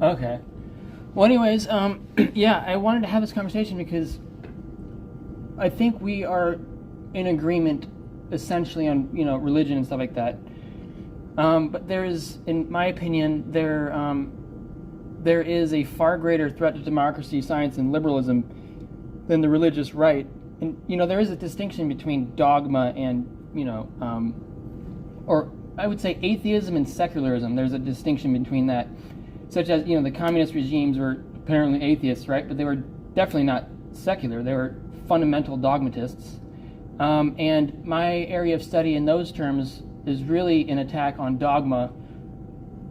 Okay. Well, anyways, yeah, I wanted to have this conversation because I think we are in agreement essentially on, religion and stuff like that. But there is, in my opinion, there is a far greater threat to democracy, science, and liberalism than the religious right. And, there is a distinction between dogma and, or I would say atheism and secularism. There's a distinction between that, such as, the communist regimes were apparently atheists, right? But they were definitely not secular. They were fundamental dogmatists. And my area of study in those terms is really an attack on dogma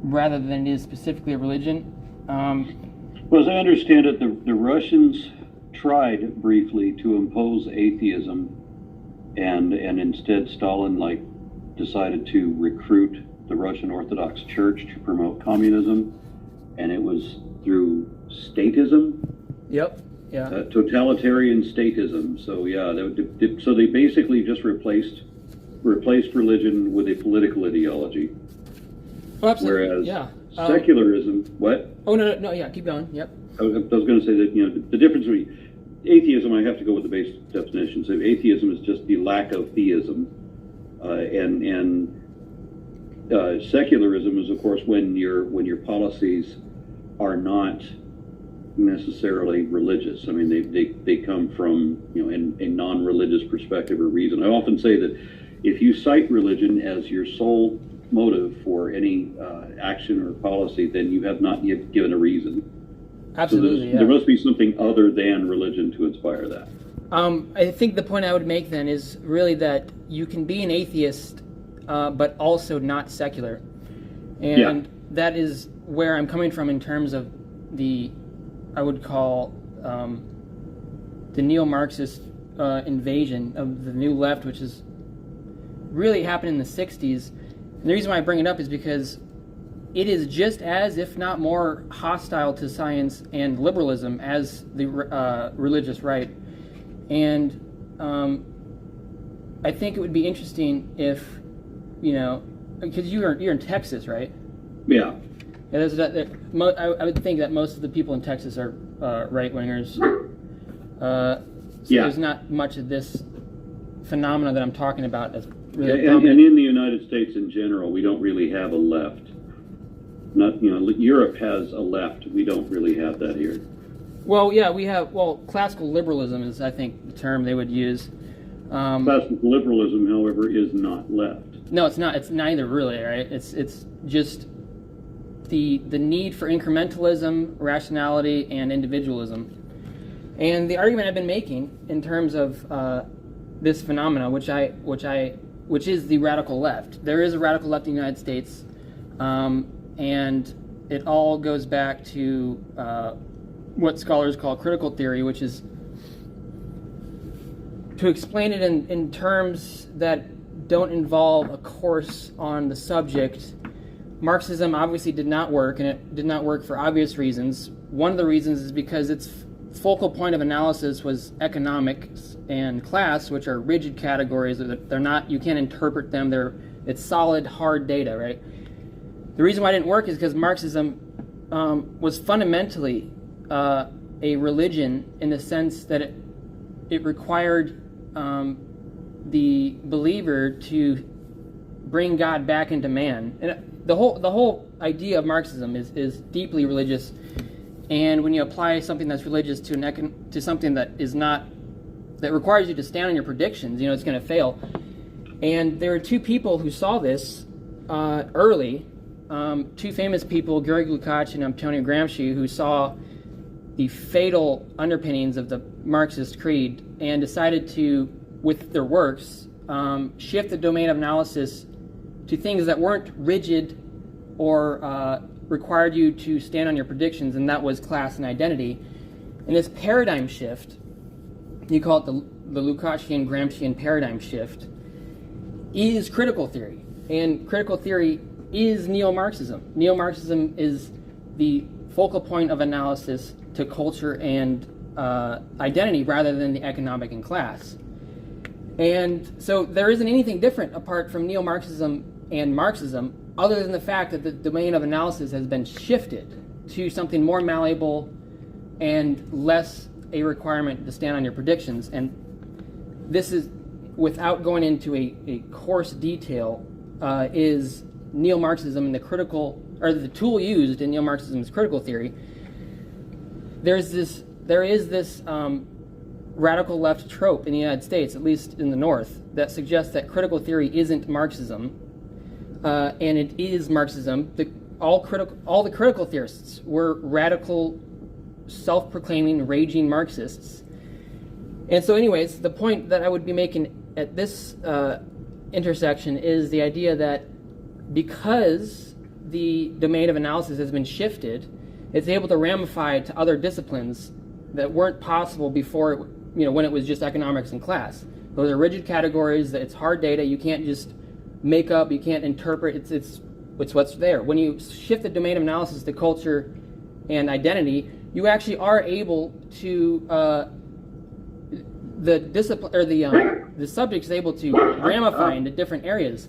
rather than it is specifically a religion. Well, as I understand it, the Russians tried briefly to impose atheism, and instead Stalin decided to recruit the Russian Orthodox Church to promote communism, and it was through statism. Yep. Yeah. Totalitarian statism. So yeah, so they basically just replaced religion with a political ideology. Oh, absolutely. Whereas yeah. Secularism. What? Oh no, yeah, keep going. Yep. I was going to say that the difference between atheism, I have to go with the basic definition. So atheism is just the lack of theism, and secularism is, of course, when your policies are not necessarily religious. I mean, they come from a non-religious perspective or reason. I often say that if you cite religion as your sole motive for any action or policy, then you have not yet given a reason. Absolutely. So there must be something other than religion to inspire that. I think the point I would make then is really that you can be an atheist, but also not secular, and that is where I'm coming from in terms of I would call the neo-Marxist invasion of the new left, which is really happened in the 60s. And the reason why I bring it up is because it is just as, if not more, hostile to science and liberalism as the religious right. And I think it would be interesting if, because you're in Texas, right? Yeah. Yeah, I would think that most of the people in Texas are right-wingers. So there's not much of this phenomena that I'm talking about as really and in the United States in general, we don't really have a left. Not, Europe has a left. We don't really have that here. Well, yeah, we have. Well, classical liberalism is, I think, the term they would use. Classical liberalism, however, is not left. No, it's not. It's neither, really, right? It's just the need for incrementalism, rationality, and individualism. And the argument I've been making in terms of this phenomena, which is the radical left. There is a radical left in the United States, and it all goes back to what scholars call critical theory, which is to explain it in terms that don't involve a course on the subject. Marxism obviously did not work, and it did not work for obvious reasons. One of the reasons is because its focal point of analysis was economics and class, which are rigid categories. They're not, you can't interpret them. It's solid, hard data, right? The reason why it didn't work is because Marxism was fundamentally a religion in the sense that it required the believer to bring God back into man. And the whole idea of Marxism is deeply religious. And when you apply something that's religious to something that is not, that requires you to stand on your predictions, it's going to fail. And there are two people who saw this early. Two famous people, Gary Lukács and Antonio Gramsci, who saw the fatal underpinnings of the Marxist creed and decided to, with their works, shift the domain of analysis to things that weren't rigid or required you to stand on your predictions, and that was class and identity. And this paradigm shift, you call it the Lukácsian Gramscian paradigm shift, is critical theory. And critical theory is neo-Marxism. Neo-Marxism is the focal point of analysis to culture and identity rather than the economic and class. And so there isn't anything different apart from neo-Marxism and Marxism other than the fact that the domain of analysis has been shifted. to something more malleable and less a requirement to stand on your predictions. And this is, without going into a coarse detail, is neo-Marxism and the tool used in neo-Marxism's critical theory. There is this radical left trope in the United States, at least in the North, that suggests that critical theory isn't Marxism, and it is Marxism. All the critical theorists were radical, self-proclaiming, raging Marxists. And so anyways, the point that I would be making at this intersection is the idea that because the domain of analysis has been shifted, it's able to ramify to other disciplines that weren't possible before, when it was just economics and class. Those are rigid categories, it's hard data, you can't just make up, you can't interpret, it's what's there. When you shift the domain of analysis to culture and identity, you actually are able to, the discipline, or the subject is able to ramify into different areas,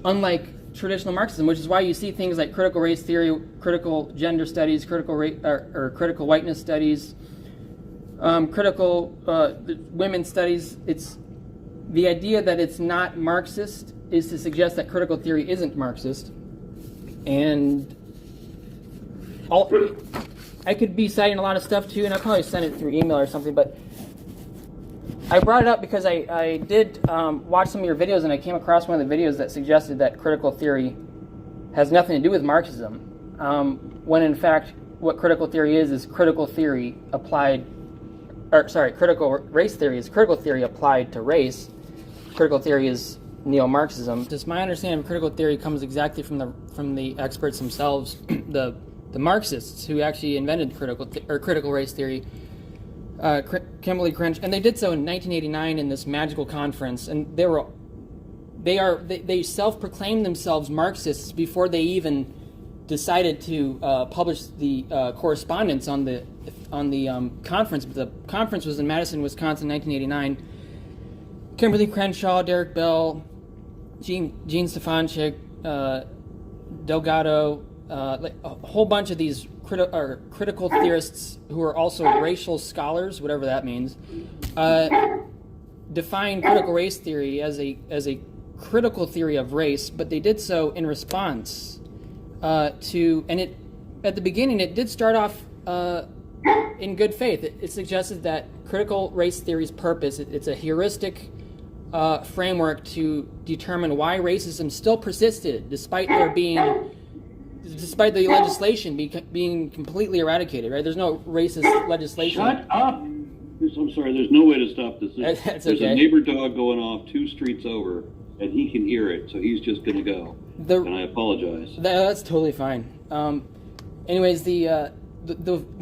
unlike traditional Marxism, which is why you see things like critical race theory, critical gender studies, critical whiteness studies, critical women's studies. It's the idea that it's not Marxist is to suggest that critical theory isn't Marxist. And I could be citing a lot of stuff too, and I'll probably send it through email or something, but I brought it up because I did watch some of your videos, and I came across one of the videos that suggested that critical theory has nothing to do with Marxism, when in fact what critical theory is critical theory applied, critical race theory is critical theory applied to race. Critical theory is neo-Marxism. Just my understanding of critical theory comes exactly from the experts themselves, the Marxists who actually invented critical race theory. Kimberly Crenshaw, and they did so in 1989 in this magical conference, and they self-proclaimed themselves Marxists before they even decided to publish the correspondence on the conference. But the conference was in Madison, Wisconsin, 1989. Kimberly Crenshaw, Derek Bell, Gene Stefanchik, Delgado, a whole bunch of these critical theorists who are also racial scholars, whatever that means, define critical race theory as a critical theory of race, but they did so in response to, and at the beginning it did start off in good faith. It suggested that critical race theory's purpose, it's a heuristic framework to determine why racism still persisted despite the legislation being completely eradicated, right? There's no racist legislation. Shut up! I'm sorry, there's no way to stop this. There's okay. A neighbor dog going off 2 streets over, and he can hear it, so he's just going to go. And I apologize. That's totally fine. Anyways, the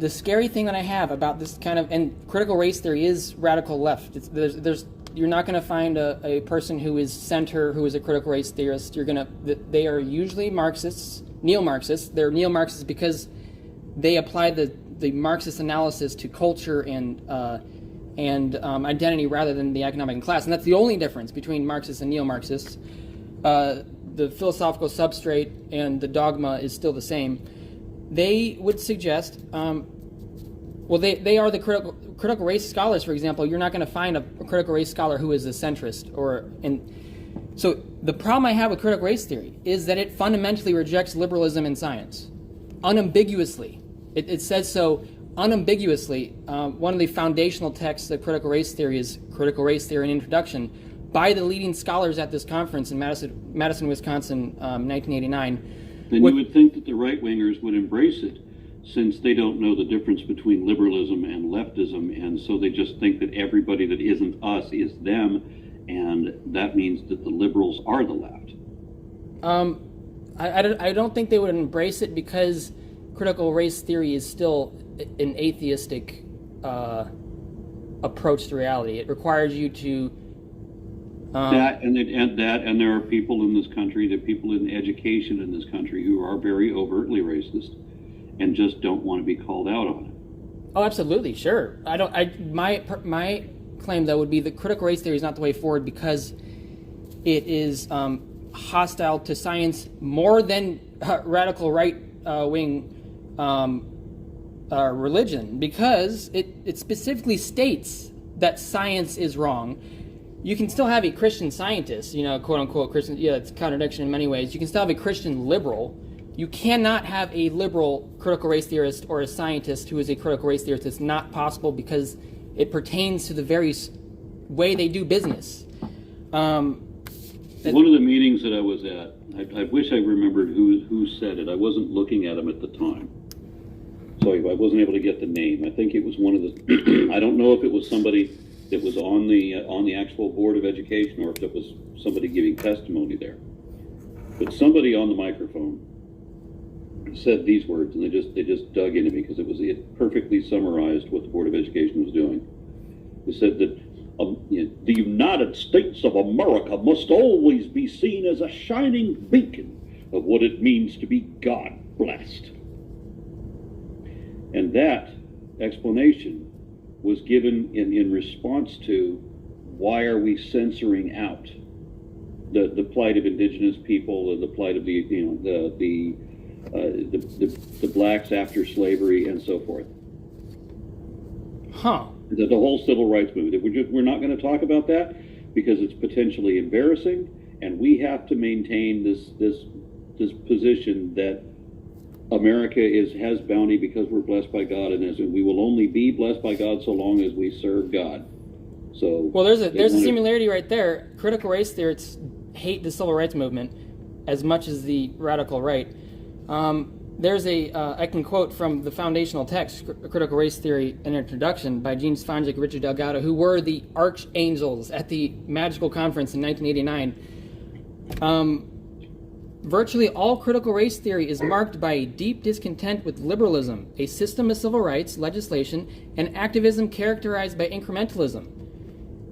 scary thing that I have about this kind of, and critical race theory is radical left. You're not going to find a person who is center who is a critical race theorist. They are usually Marxists, neo-Marxists. They're neo-Marxists because they apply the Marxist analysis to culture and identity rather than the economic and class. And that's the only difference between Marxists and neo-Marxists. The philosophical substrate and the dogma is still the same. They would suggest, they are the critical race scholars, for example. You're not going to find a critical race scholar who is a centrist. So the problem I have with critical race theory is that it fundamentally rejects liberalism in science, unambiguously. It says so unambiguously. One of the foundational texts of critical race theory is Critical Race Theory and Introduction by the leading scholars at this conference in Madison, Wisconsin, 1989. Then you would think that the right-wingers would embrace it, since they don't know the difference between liberalism and leftism, and so they just think that everybody that isn't us is them, and that means that the liberals are the left. I don't think they would embrace it because critical race theory is still an atheistic approach to reality. It requires you to and there are people in this country, there are people in education in this country who are very overtly racist and just don't want to be called out on it. Oh, absolutely, sure. My claim though would be that critical race theory is not the way forward because it is hostile to science more than radical right wing religion, because it specifically states that science is wrong. You can still have a Christian scientist, quote unquote Christian. Yeah, it's a contradiction in many ways. You can still have a Christian liberal. You cannot have a liberal critical race theorist or a scientist who is a critical race theorist. It's not possible because it pertains to the very way they do business. One of the meetings that I was at, I wish I remembered who said it. I wasn't looking at him at the time, so I wasn't able to get the name. I think it was one of the. I don't know if it was somebody that was on the actual Board of Education or if it was somebody giving testimony there. But somebody on the microphone said these words, and they just dug into me because it perfectly summarized what the Board of Education was doing. They said that the United States of America must always be seen as a shining beacon of what it means to be God-blessed. And that explanation was given in response to why are we censoring out the plight of indigenous people, the plight of the blacks after slavery and so forth. Huh. The whole civil rights movement. We're not going to talk about that because it's potentially embarrassing, and we have to maintain this position that America has bounty because we're blessed by God, and we will only be blessed by God so long as we serve God. So, well, there's a similarity right there. Critical race theorists hate the civil rights movement as much as the radical right. There's I can quote from the foundational text, Critical Race Theory, an introduction by Gene Svanjik, Richard Delgado, who were the archangels at the Magical Conference in 1989. Virtually all critical race theory is marked by a deep discontent with liberalism, a system of civil rights legislation, and activism characterized by incrementalism.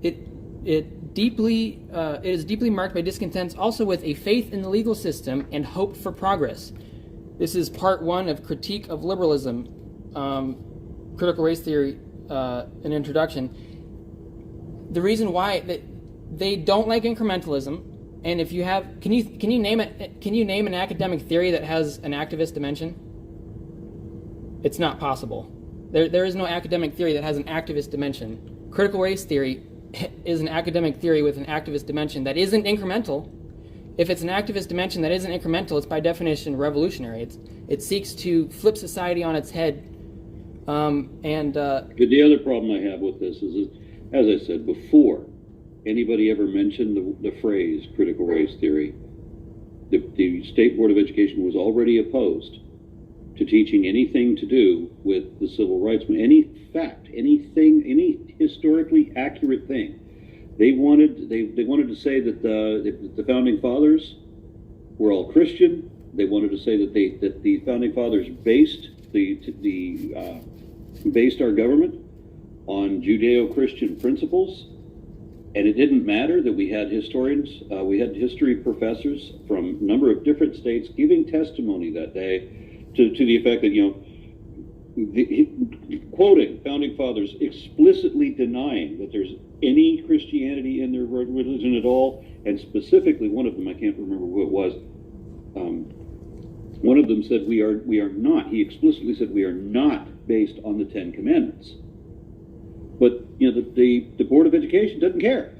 It is deeply marked by discontents also with a faith in the legal system and hope for progress. This is part one of Critique of Liberalism, Critical Race Theory, an introduction. The reason why they don't like incrementalism. And if you have, can you name an academic theory that has an activist dimension? It's not possible. There is no academic theory that has an activist dimension. Critical race theory is an academic theory with an activist dimension that isn't incremental. If it's an activist dimension that isn't incremental, it's by definition revolutionary. It seeks to flip society on its head. The other problem I have with this is, as I said before, anybody ever mentioned the phrase critical race theory, the State Board of Education was already opposed to teaching anything to do with the civil rights movement, any fact, anything, any historically accurate thing. They wanted to say that the founding fathers were all Christian. They wanted to say that the founding fathers based our government on Judeo-Christian principles. And it didn't matter that we had historians, we had history professors from a number of different states giving testimony that day to the effect that, quoting founding fathers, explicitly denying that there's any Christianity in their religion at all, and specifically one of them, I can't remember who it was, one of them said we are not, he explicitly said we are not based on the Ten Commandments. But the Board of Education doesn't care.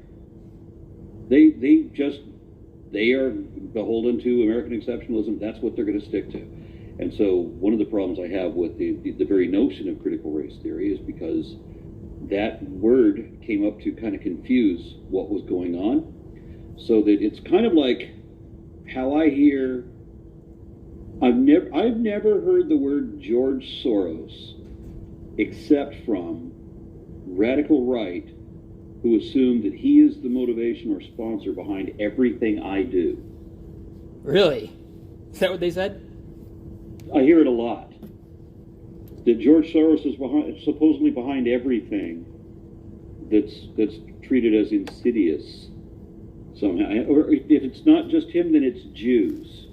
They are beholden to American exceptionalism. That's what they're going to stick to. And so one of the problems I have with the very notion of critical race theory is because that word came up to kind of confuse what was going on. So that it's kind of like how I hear. I've never heard the word George Soros except from radical right who assume that he is the motivation or sponsor behind everything I do. Really? Is that what they said? I hear it a lot. That George Soros is supposedly behind everything that's treated as insidious somehow. Or if it's not just him, then it's Jews.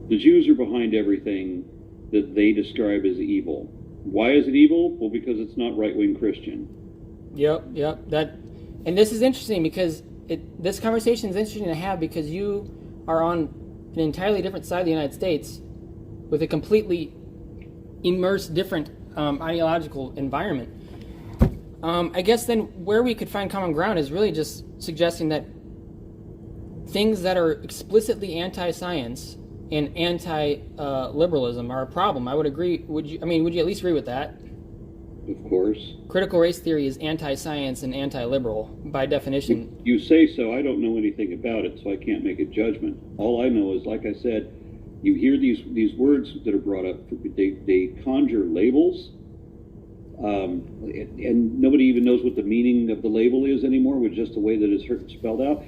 The Jews are behind everything that they describe as evil. Why is it evil? Well, because it's not right-wing Christian. Yep. And this is interesting because this conversation is interesting to have because you are on an entirely different side of the United States with a completely immerse different ideological environment. I guess then where we could find common ground is really just suggesting that things that are explicitly anti-science and anti-liberalism are a problem. I would agree. Would you at least agree with that? Of course. Critical race theory is anti-science and anti-liberal by definition. You say so. I don't know anything about it, so I can't make a judgment. All I know is, like I said, you hear these words that are brought up. They conjure labels. And nobody even knows what the meaning of the label is anymore, with just the way that it's spelled out.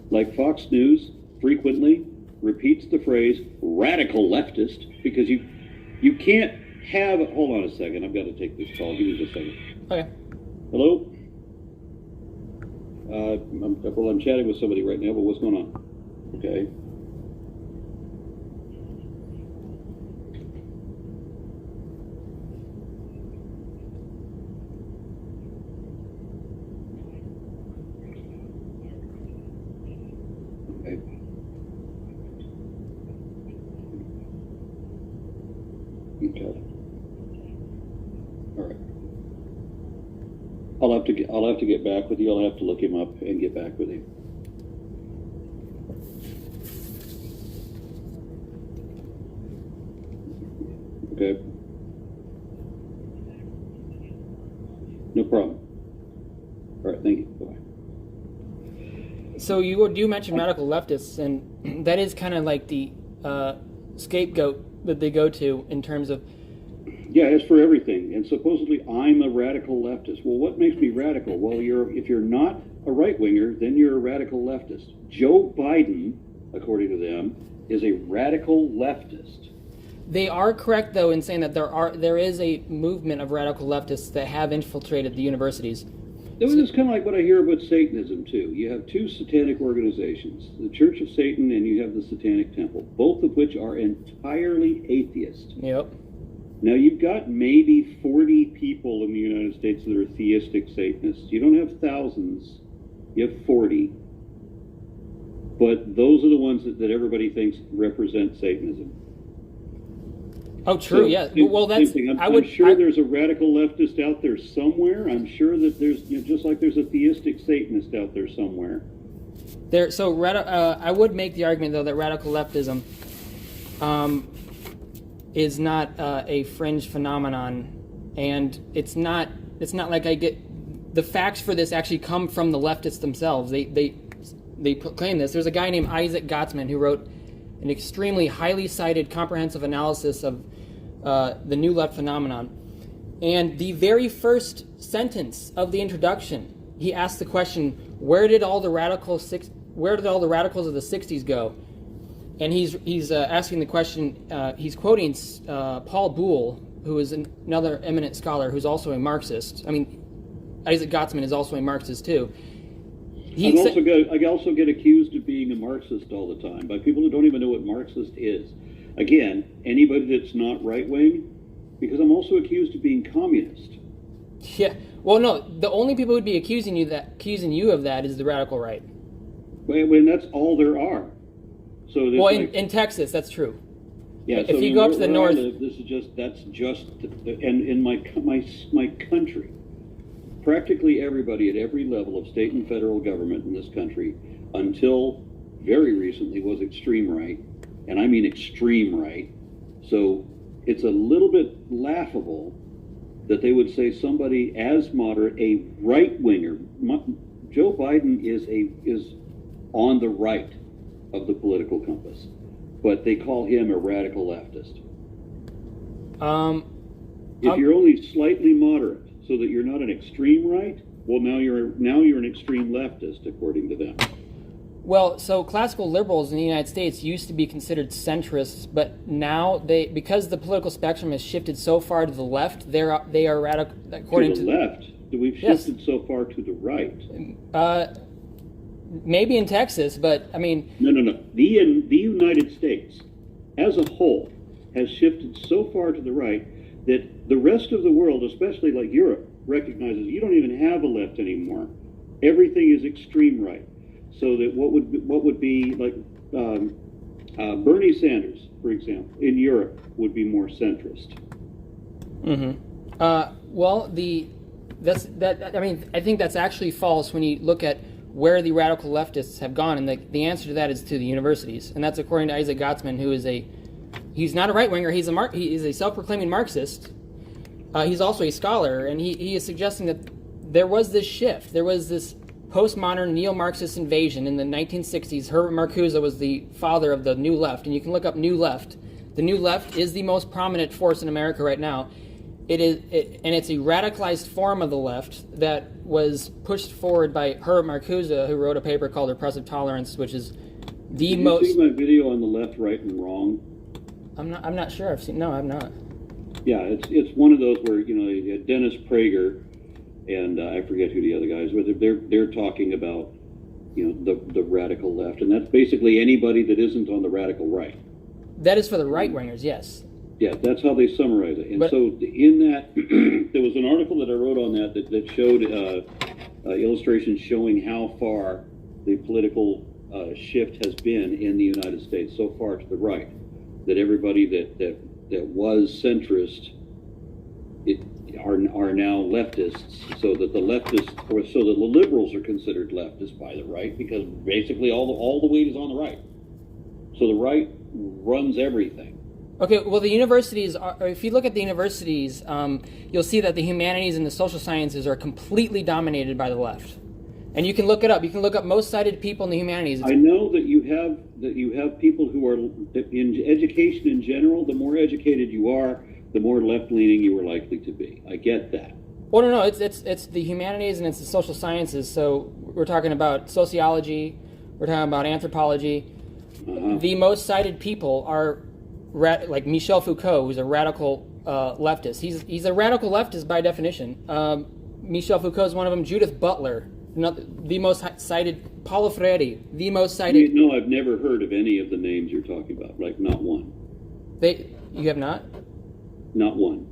Like Fox News frequently repeats the phrase radical leftist, because you can't have. Hold on a second, I've got to take this call. Give me just a second. Okay. Hello? I'm chatting with somebody right now, but what's going on? Okay. Okay. All right. I'll have to get back with you. I'll have to look him up and get back with him. Okay. No problem. All right. Thank you. Bye. So you do mention radical leftists, and that is kind of like the scapegoat that they go to in terms of. Yeah, it's for everything. And supposedly I'm a radical leftist. Well, what makes me radical? Well, if you're not a right-winger, then you're a radical leftist. Joe Biden, according to them, is a radical leftist. They are correct, though, in saying that there is a movement of radical leftists that have infiltrated the universities. This is kind of like what I hear about Satanism, too. You have two satanic organizations, the Church of Satan and you have the Satanic Temple, both of which are entirely atheist. Yep. Now, you've got maybe 40 people in the United States that are theistic Satanists. You don't have thousands. You have 40. But those are the ones that everybody thinks represent Satanism. Oh, true, So, yeah. Well, that's... I'm sure there's a radical leftist out there somewhere. I'm sure that there's, just like there's a theistic Satanist out there somewhere. I would make the argument, though, that radical leftism is not a fringe phenomenon, and it's not like I get the facts for this actually come from the leftists themselves. They proclaim this. There's a guy named Isaac Gottesman who wrote an extremely highly cited comprehensive analysis of the New Left phenomenon, and the very first sentence of the introduction, he asked the question, where did all the radicals of the 60s go? And he's asking the question, he's quoting Paul Buhle, who is another eminent scholar who's also a Marxist. I mean, Isaac Gottesman is also a Marxist too. I also get accused of being a Marxist all the time by people who don't even know what Marxist is. Again, anybody that's not right-wing, because I'm also accused of being communist. Yeah, well, no, the only people who would be accusing you of that is the radical right. When that's all there are. So in Texas, that's true. Yeah. If you go up to the north, that's just, and in my country, practically everybody at every level of state and federal government in this country, until very recently, was extreme right, and I mean extreme right. So it's a little bit laughable that they would say somebody as moderate, a right-winger. Joe Biden is on the right of the political compass, but they call him a radical leftist. If you're only slightly moderate, so that you're not an extreme right, well, now you're an extreme leftist, according to them. Well, so classical liberals in the United States used to be considered centrists, but now because the political spectrum has shifted so far to the left, they are radical. According to the left, we've shifted so far to the right. Maybe in Texas, but I mean... No. The United States, as a whole, has shifted so far to the right that the rest of the world, especially like Europe, recognizes you don't even have a left anymore. Everything is extreme right. So that what would be like Bernie Sanders, for example, in Europe would be more centrist. Well, I think that's actually false when you look at where the radical leftists have gone, and the answer to that is to the universities, and that's according to Isaac Gottesman, who is he's not a right winger, he is a self-proclaiming Marxist. He's also a scholar, and he is suggesting that there was this shift, there was this postmodern neo-Marxist invasion in the 1960s. Herbert Marcuse was the father of the New Left, and you can look up New Left. The New Left is the most prominent force in America right now. And it's a radicalized form of the left that was pushed forward by Herbert Marcuse, who wrote a paper called Repressive Tolerance, which is the most. Did you see my video on the left, right, and wrong? I'm not sure. No, I'm not. Yeah, it's one of those where Dennis Prager and I forget who the other guys were. They're talking about the radical left, and that's basically anybody that isn't on the radical right. That is for the right wingers, yes. Yeah, that's how they summarize it. And so in that, there was an article that I wrote on that showed illustrations showing how far the political shift has been in the United States so far to the right. That everybody that was centrist are now leftists, so that the leftists, or so that the liberals are considered leftists by the right, because basically all the weight is on the right. So the right runs everything. Okay, well, the universities, if you look at the universities, you'll see that the humanities and the social sciences are completely dominated by the left. And you can look it up. You can look up most cited people in the humanities. I know that you have people who are in education in general. The more educated you are, the more left-leaning you are likely to be. I get that. Well, no, it's the humanities and it's the social sciences. So we're talking about sociology. We're talking about anthropology. The most cited people are like Michel Foucault, who's a radical leftist. He's a radical leftist by definition. Michel Foucault is one of them. Judith Butler, the most cited. Paulo Freire, the most cited. No, I've never heard of any of the names you're talking about. Like, not one. You have not? Not one.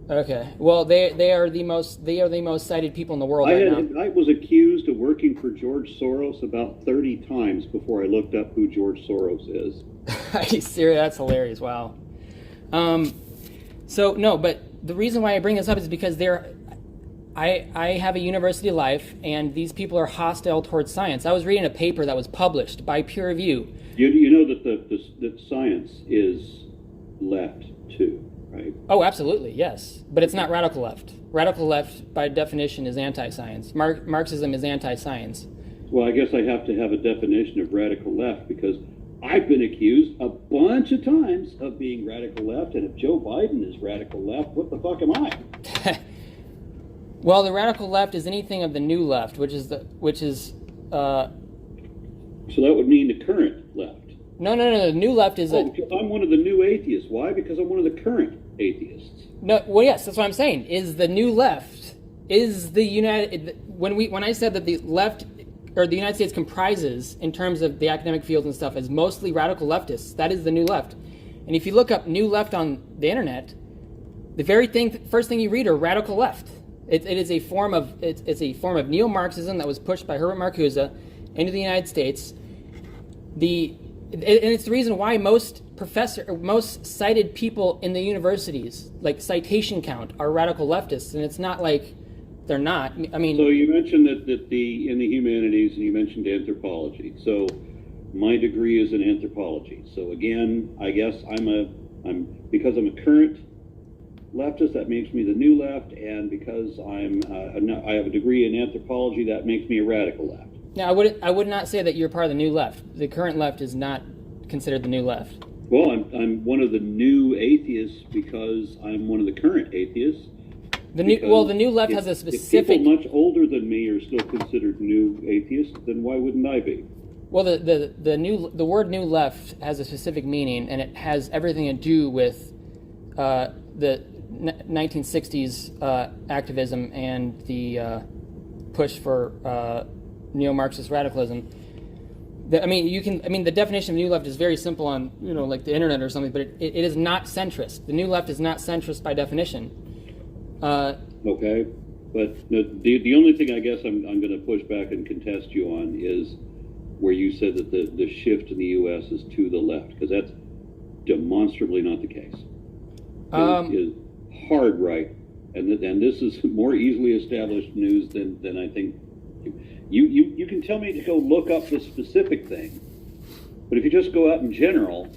Okay. Well, they are the most cited people in the world right now. I was accused of working for George Soros about 30 times before I looked up who George Soros is. Are you serious? That's hilarious. Wow. So no, but the reason why I bring this up is because I have a university life, and these people are hostile towards science. I was reading a paper that was published by peer review. You know that science is left too, right? Oh, absolutely, yes. But it's not radical left. Radical left, by definition, is anti-science. Marxism is anti-science. Well, I guess I have to have a definition of radical left, because I've been accused a bunch of times of being radical left, and if Joe Biden is radical left, what the fuck am I? Well, the radical left is anything of the new left, which is So that would mean the current left. No. The new left is because I'm one of the new atheists. Why? Because I'm one of the current atheists. No. Well, yes, that's what I'm saying. Is the new left is the United? When I said that the left or the United States comprises, in terms of the academic field and stuff, is mostly radical leftists. That is the new left. And if you look up new left on the internet, the first thing you read are radical left. It is a form of neo-Marxism that was pushed by Herbert Marcuse into the United States. And it's the reason why most cited people in the universities, like citation count, are radical leftists, and it's not like they're not. I mean, so you mentioned that in the humanities, and you mentioned anthropology. So my degree is in anthropology. So again, I guess because I'm a current leftist, that makes me the new left, and because I have a degree in anthropology, that makes me a radical left. Now, I would not say that you're part of the new left. The current left is not considered the new left. Well, I'm one of the new atheists because I'm one of the current atheists. The new left has a specific. If people much older than me are still considered new atheists, then why wouldn't I be? Well, the word new left has a specific meaning, and it has everything to do with the 1960s activism and the push for neo-Marxist radicalism. The definition of new left is very simple on, like the internet or something, but it is not centrist. The new left is not centrist by definition. Okay, but the only thing I guess I'm going to push back and contest you on is where you said that the shift in the U.S. is to the left, because that's demonstrably not the case. It is hard right, and this is more easily established news than I think. You can tell me to go look up the specific thing, but if you just go out in general,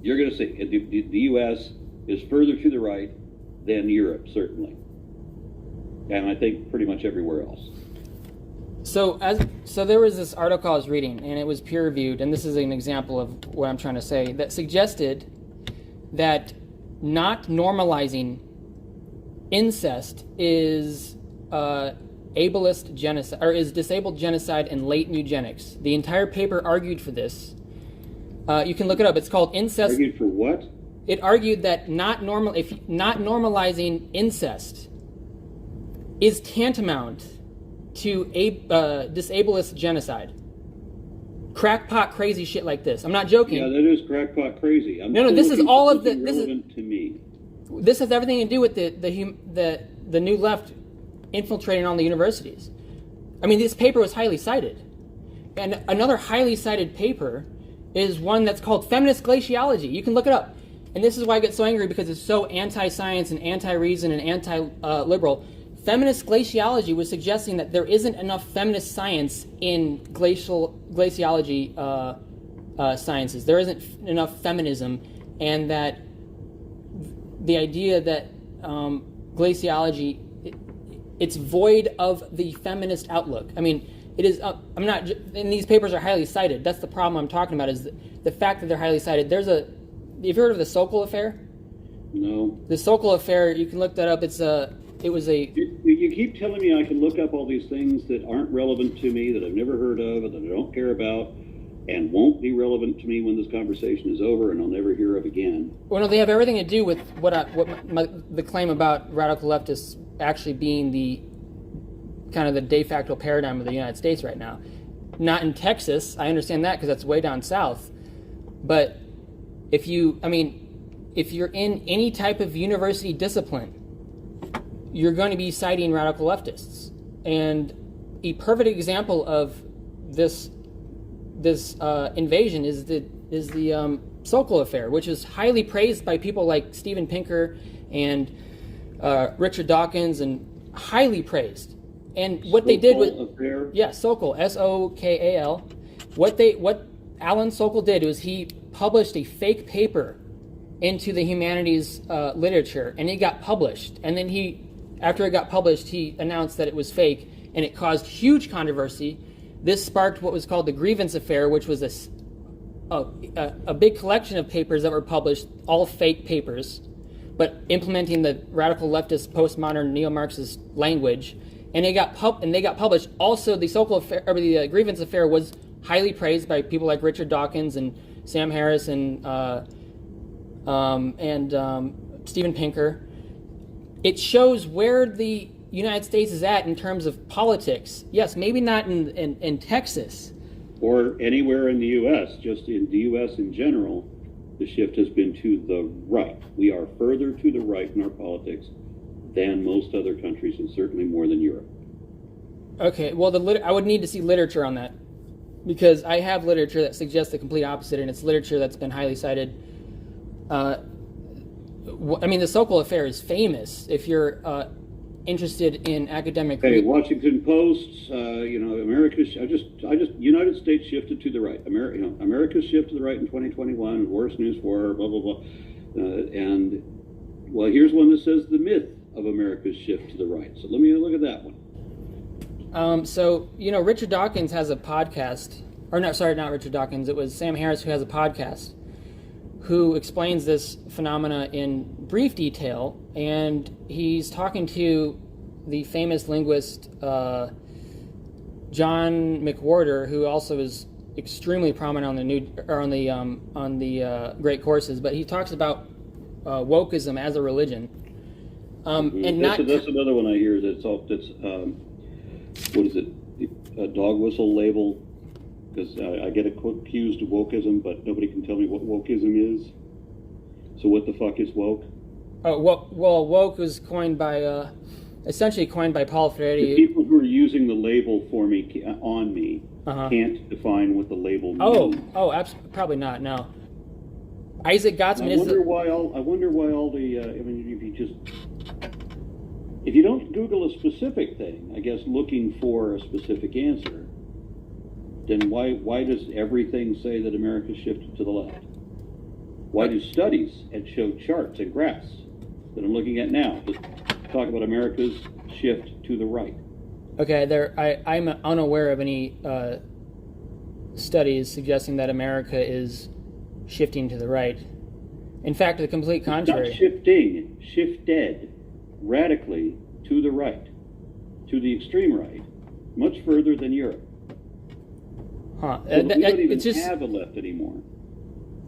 you're going to see the U.S. is further to the right than Europe, certainly, and I think pretty much everywhere else. So there was this article I was reading, and it was peer-reviewed, and this is an example of what I'm trying to say, that suggested that not normalizing incest is ableist genocide, or is disabled genocide and latent eugenics. The entire paper argued for this. You can look it up. It's called Incest. Argued for what? It argued that not normalizing incest is tantamount to disableist genocide. Crackpot crazy shit like this. I'm not joking. Yeah, that is crackpot crazy. No, this is all of the. This is relevant to me. This has everything to do with the new left infiltrating on the universities. I mean, this paper was highly cited, and another highly cited paper is one that's called Feminist Glaciology. You can look it up, and this is why I get so angry, because it's so anti-science and anti-reason and anti-liberal. Feminist glaciology was suggesting that there isn't enough feminist science in glaciology sciences. There isn't enough feminism, and that the idea that glaciology, it's void of the feminist outlook. I mean, it is. I'm not. And these papers are highly cited. That's the problem I'm talking about. Is the fact that they're highly cited. Have you heard of the Sokol affair? No. The Sokol affair. You can look that up. You keep telling me I can look up all these things that aren't relevant to me, that I've never heard of, and that I don't care about, and won't be relevant to me when this conversation is over, and I'll never hear of again. Well, no, they have everything to do with the claim about radical leftists actually being the kind of the de facto paradigm of the United States right now. Not in Texas, I understand that because that's way down south. But if you're in any type of university discipline, you're going to be citing radical leftists. And a perfect example of this invasion is the Sokol affair, which is highly praised by people like Steven Pinker and Richard Dawkins, and highly praised. And what they did with Sokol, Sokal. What Alan Sokal did was he published a fake paper into the humanities literature, and it got published. And then after it got published, he announced that it was fake, and it caused huge controversy. This sparked what was called the Grievance Affair, which was a big collection of papers that were published, all fake papers, but implementing the radical leftist postmodern neo-Marxist language. And they got published. Also, the Sokol affair, or the Grievance Affair, was highly praised by people like Richard Dawkins and Sam Harris and Steven Pinker. It shows where the United States is at in terms of politics. Yes, maybe not in Texas. Or anywhere in the U.S., just in the U.S. in general, the shift has been to the right. We are further to the right in our politics than most other countries, and certainly more than Europe. Okay, well, I would need to see literature on that, because I have literature that suggests the complete opposite, and it's literature that's been highly cited. The Sokol affair is famous. If you're interested in academic, Washington Post, America's. United States shifted to the right. America's shift to the right in 2021. Worst news for her. Blah blah blah. And here's one that says the myth of America's shift to the right. So let me look at that one. Richard Dawkins has a podcast. Or no, sorry, not Richard Dawkins. It was Sam Harris who has a podcast, who explains this phenomena in brief detail, and he's talking to the famous linguist John McWhorter, who also is extremely prominent on the Great Courses. But he talks about wokeism as a religion, and that's another one I hear that's what is it? A dog whistle label. Because I get accused of wokeism, but nobody can tell me what wokeism is. So what the fuck is woke? Oh, well, woke was essentially coined by Paul Freire. The people who are using the label for me, on me, can't define what the label means. Probably not, no. Isaac Gottesman I wonder why all the, if you just If you don't Google a specific thing, I guess looking for a specific answer, then why does everything say that America shifted to the left? Why do studies and show charts and graphs that I'm looking at now that talk about America's shift to the right? Okay, I'm unaware of any studies suggesting that America is shifting to the right. In fact, the complete contrary. It's not shifting, shifted radically to the right, to the extreme right, much further than Europe. Huh. So we don't even have a left anymore.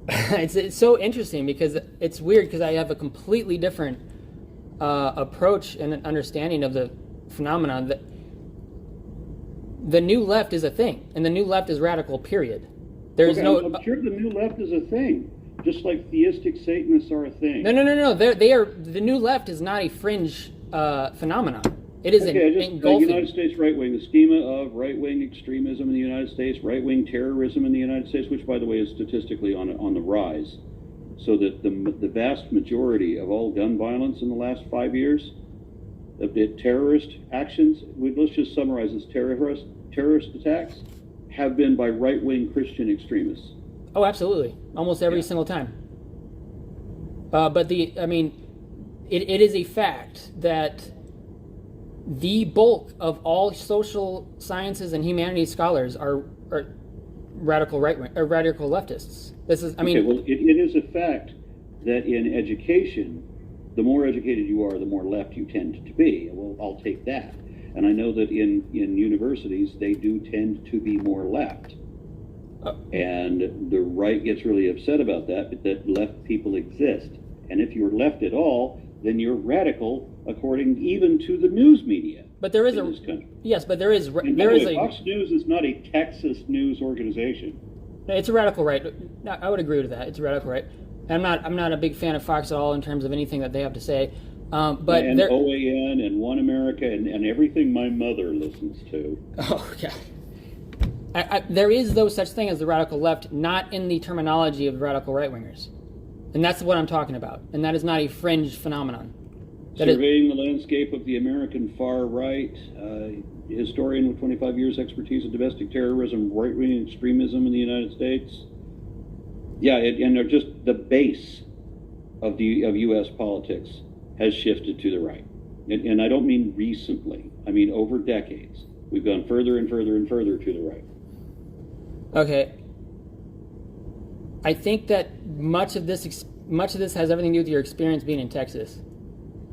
It's so interesting because it's weird because I have a completely different approach and understanding of the phenomenon. That the new left is a thing, and the new left is radical, period. There's I'm sure the new left is a thing, just like theistic Satanists are a thing. No. They are. The new left is not a fringe phenomenon. It is engulfing. The United States right wing, the schema of right wing extremism in the United States, right wing terrorism in the United States, which by the way is statistically on the rise, so that the vast majority of all gun violence in the last 5 years, the terrorist actions, let's just summarize this: terrorist attacks have been by right wing Christian extremists. Oh, absolutely, almost every single time. It is a fact that the bulk of all social sciences and humanities scholars are radical right-wing or radical leftists. It is a fact that in education, the more educated you are, the more left you tend to be. Well, I'll take that. And I know that in universities, they do tend to be more left. And the right gets really upset about that left people exist. And if you're left at all, then you're radical, according even to the news media. But there is in this country. Yes, but there is Fox News is not a Texas news organization. It's a radical right. I would agree with that. It's a radical right. I'm not a big fan of Fox at all in terms of anything that they have to say. But and OAN and One America and everything my mother listens to. Oh yeah. There is no such thing as the radical left, not in the terminology of radical right-wingers. And that's what I'm talking about. And that is not a fringe phenomenon. Surveying the landscape of the American far right, historian with 25 years expertise in domestic terrorism, right-wing extremism in the United States. Yeah, and they're just the base of U.S. politics has shifted to the right. And I don't mean recently. I mean over decades. We've gone further and further and further to the right. Okay. I think that much of this has everything to do with your experience being in Texas.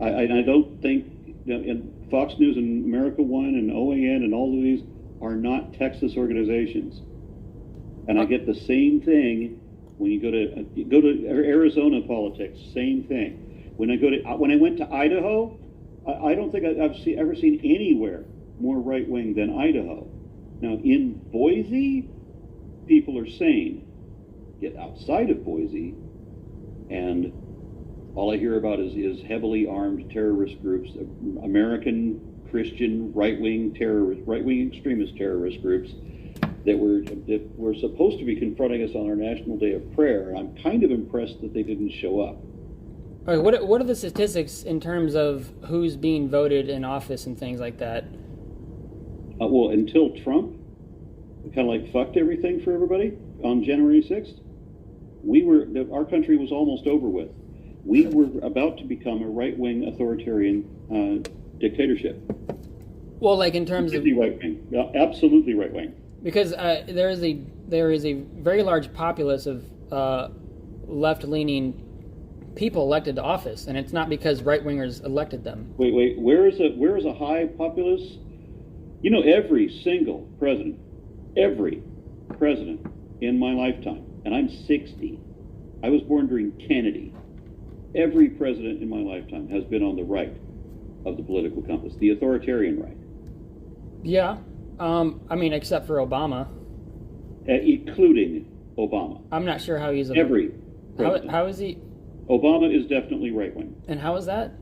I don't think and Fox News and America One and OAN and all of these are not Texas organizations. And I get the same thing when you go to Arizona politics. Same thing. When I went to Idaho, I don't think I've ever seen anywhere more right wing than Idaho. Now in Boise, people are sane. Get outside of Boise, and all I hear about is heavily armed terrorist groups, American Christian right-wing extremist terrorist groups that were supposed to be confronting us on our National Day of Prayer. I'm kind of impressed that they didn't show up. All right, what are the statistics in terms of who's being voted in office and things like that? Well, until Trump kind of like fucked everything for everybody on January 6th, our country was almost over with. We were about to become a right-wing authoritarian dictatorship. Well, like in terms of right-wing, absolutely right-wing. Because there is a very large populace of left-leaning people elected to office, and it's not because right-wingers elected them. Wait, where is a high populace? You know, every single president in my lifetime, and I'm 60. I was born during Kennedy. Every president in my lifetime has been on the right of the political compass, the authoritarian right. Yeah, except for Obama. Including Obama. I'm not sure how he's every president. How is he? Obama is definitely right-wing. And how is that?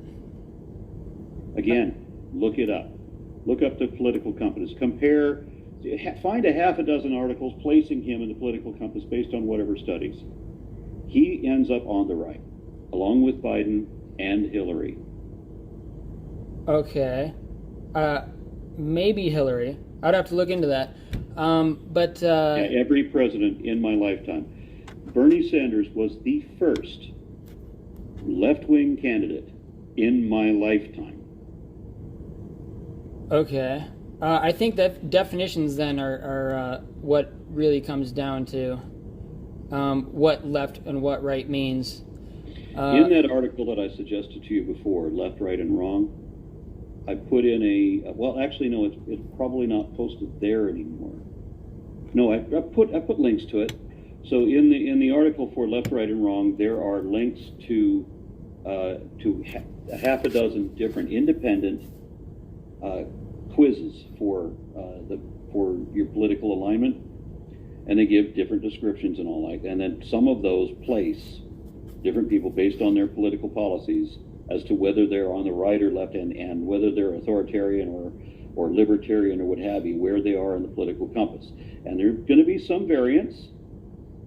Again, look it up. Look up the political compass. Find a half a dozen articles placing him in the political compass based on whatever studies. He ends up on the right, along with Biden and Hillary. Okay. Maybe Hillary. I'd have to look into that. Every president in my lifetime. Bernie Sanders was the first left-wing candidate in my lifetime. Okay. I think that definitions then are what really comes down to what left and what right means. In that article that I suggested to you before, Left, Right, and Wrong, I put in it's probably not posted there anymore. No, I put links to it. So in the article for Left, Right, and Wrong, there are links to half a dozen different independent quizzes for your political alignment, and they give different descriptions and all like that. And then some of those place different people based on their political policies as to whether they're on the right or left, and whether they're authoritarian or libertarian or what have you, where they are in the political compass. And there's going to be some variance.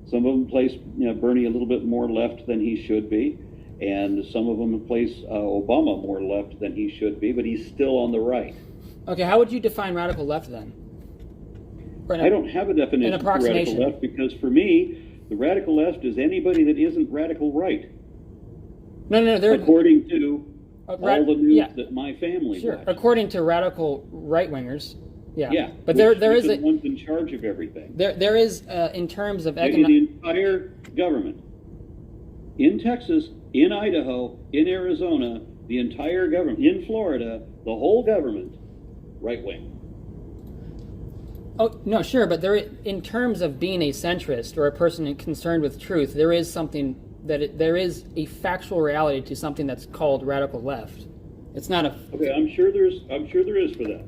Some of them place Bernie a little bit more left than he should be, and some of them place Obama more left than he should be, but he's still on the right. Okay, how would you define radical left then? I don't have a definition for radical left, because for me, the radical left is anybody that isn't radical right. No, according to all the news that my family watched. According to radical right-wingers, yeah. But there is the ones in charge of everything. There is in terms of the entire government in Texas, in Idaho, in Arizona, the entire government in Florida, the whole government, right wing. Oh no, sure, but in terms of being a centrist or a person concerned with truth, there is something there is a factual reality to something that's called radical left. It's not a. Okay, I'm sure there is for that,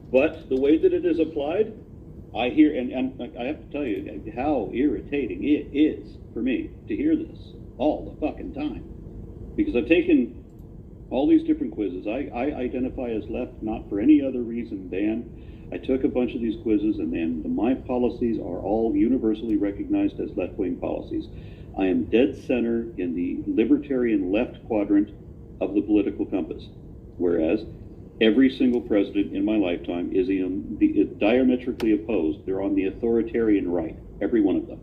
but the way that it is applied, I hear, and I have to tell you how irritating it is for me to hear this all the fucking time, because I've taken all these different quizzes. I identify as left not for any other reason than I took a bunch of these quizzes, and then my policies are all universally recognized as left-wing policies. I am dead center in the libertarian left quadrant of the political compass, whereas every single president in my lifetime is diametrically opposed. They're on the authoritarian right, every one of them.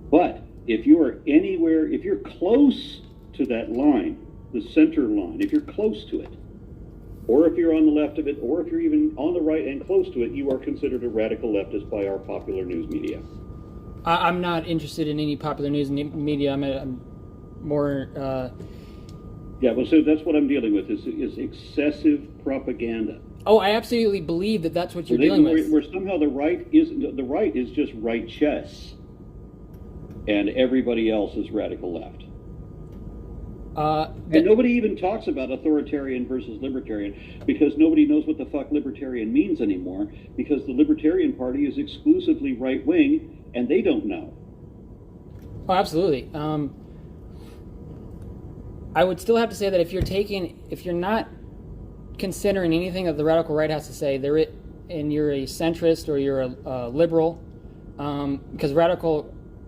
But if you are anywhere, if you're close to that line, the center line, if you're close to it, or if you're on the left of it, or if you're even on the right and close to it, you are considered a radical leftist by our popular news media. I'm not interested in any popular news media. I'm more... Yeah, well, so that's what I'm dealing with, is excessive propaganda. Oh, I absolutely believe that that's what you're dealing with. Where somehow the right is just righteous, and everybody else is radical left. And nobody even talks about authoritarian versus libertarian, because nobody knows what the fuck libertarian means anymore, because the Libertarian Party is exclusively right-wing, and they don't know. Oh, absolutely. I would still have to say that if you're not considering anything that the radical right has to say, and you're a centrist or you're a liberal, because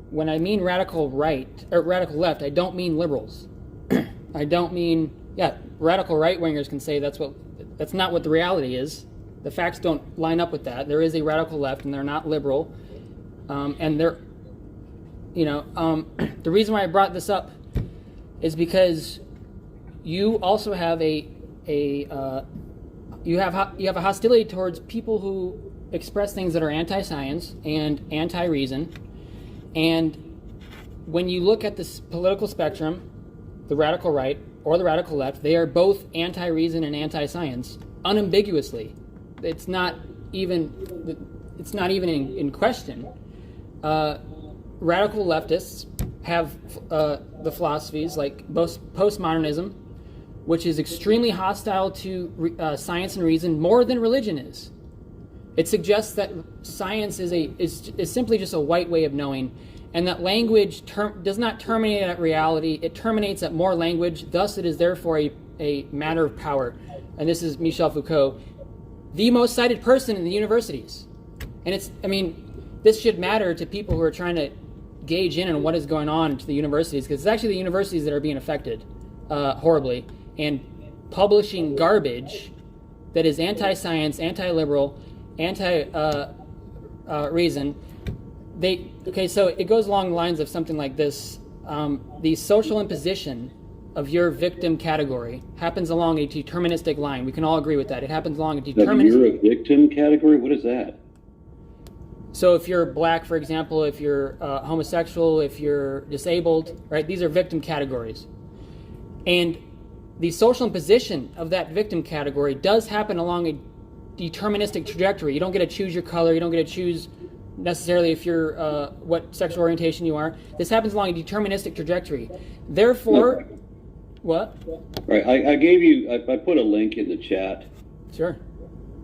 when I mean radical right or radical left, I don't mean liberals. I don't mean, radical right-wingers can say that's not what the reality is. The facts don't line up with that. There is a radical left, and they're not liberal. And they're, the reason why I brought this up is because you also have you have a hostility towards people who express things that are anti-science and anti-reason. And when you look at this political spectrum, the radical right or the radical left, they are both anti-reason and anti-science, unambiguously. It's not even in question. Radical leftists have the philosophies like postmodernism, which is extremely hostile to science and reason more than religion is. It suggests that science is simply just a white way of knowing, and that language does not terminate at reality, it terminates at more language, thus it is therefore a matter of power. And this is Michel Foucault, the most cited person in the universities. And this should matter to people who are trying to gauge in on what is going on to the universities, because it's actually the universities that are being affected horribly. And publishing garbage that is anti-science, anti-liberal, anti-reason, so it goes along the lines of something like this. The social imposition of your victim category happens along a deterministic line. We can all agree with that. It happens along a deterministic... You're a victim category? What is that? So if you're black, for example, if you're homosexual, if you're disabled, right? These are victim categories. And the social imposition of that victim category does happen along a deterministic trajectory. You don't get to choose your color. You don't get to choose necessarily if you're what sexual orientation you are. This happens along a deterministic trajectory. Therefore, what? Right. I put a link in the chat. Sure.